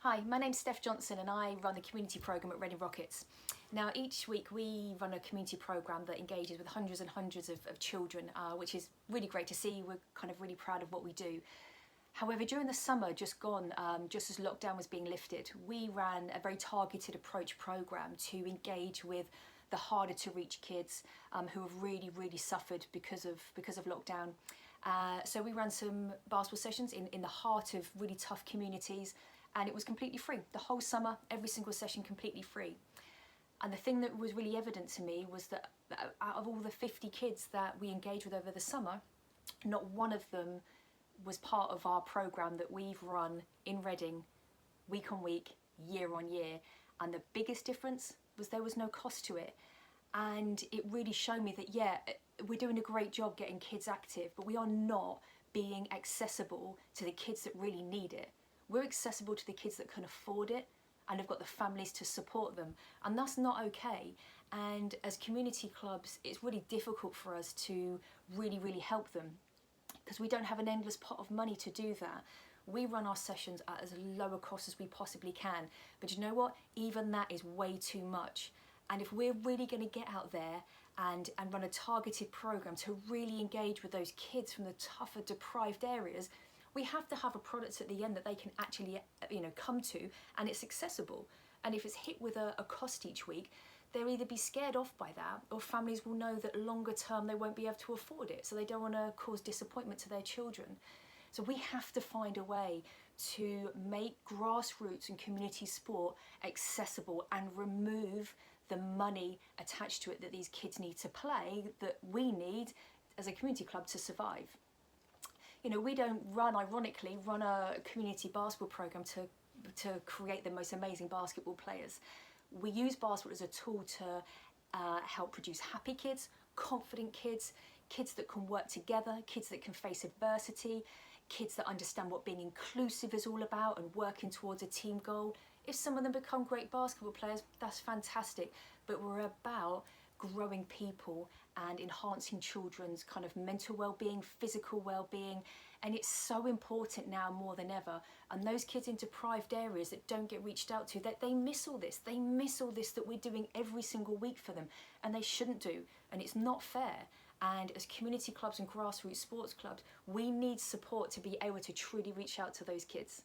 Hi, my name's Steph Johnson and I run the community programme at Reading Rockets. Now each week we run a community programme that engages with hundreds and hundreds of children, which is really great to see. We're kind of really proud of what we do. However, during the summer just gone, just as lockdown was being lifted, we ran a very targeted approach programme to engage with the harder to reach kids who have really suffered because of lockdown. So we ran some basketball sessions in the heart of really tough communities, and it was completely free. The whole summer, every single session completely free. And the thing that was really evident to me was that out of all the 50 kids that we engaged with over the summer, not one of them was part of our programme that we've run in Reading week on week, year on year. And the biggest difference was there was no cost to it. And it really showed me that, yeah, we're doing a great job getting kids active, but we are not being accessible to the kids that really need it. We're accessible to the kids that can afford it and have got the families to support them, and that's not okay. And as community clubs, it's really difficult for us to really help them because we don't have an endless pot of money to do that. We run our sessions at as low a cost as we possibly can, but you know what? Even that is way too much. And if we're really going to get out there and run a targeted programme to really engage with those kids from the tougher, deprived areas, we have to have a product at the end that they can actually, come to, and it's accessible. And if it's hit with a cost each week, they'll either be scared off by that, or families will know that longer term they won't be able to afford it, so they don't want to cause disappointment to their children. So we have to find a way to make grassroots and community sport accessible and remove the money attached to it that these kids need to play, that we need as a community club to survive. You know, we don't ironically run a community basketball programme to create the most amazing basketball players. We use basketball as a tool to help produce happy kids, confident kids, kids that can work together, kids that can face adversity, kids that understand what being inclusive is all about and working towards a team goal. If some of them become great basketball players, that's fantastic, but we're about growing people and enhancing children's kind of mental well-being, physical well-being, and it's so important now more than ever. And those kids in deprived areas that don't get reached out to, that they miss all this. They miss all this that we're doing every single week for them, and they shouldn't do, and it's not fair. And as community clubs and grassroots sports clubs, we need support to be able to truly reach out to those kids.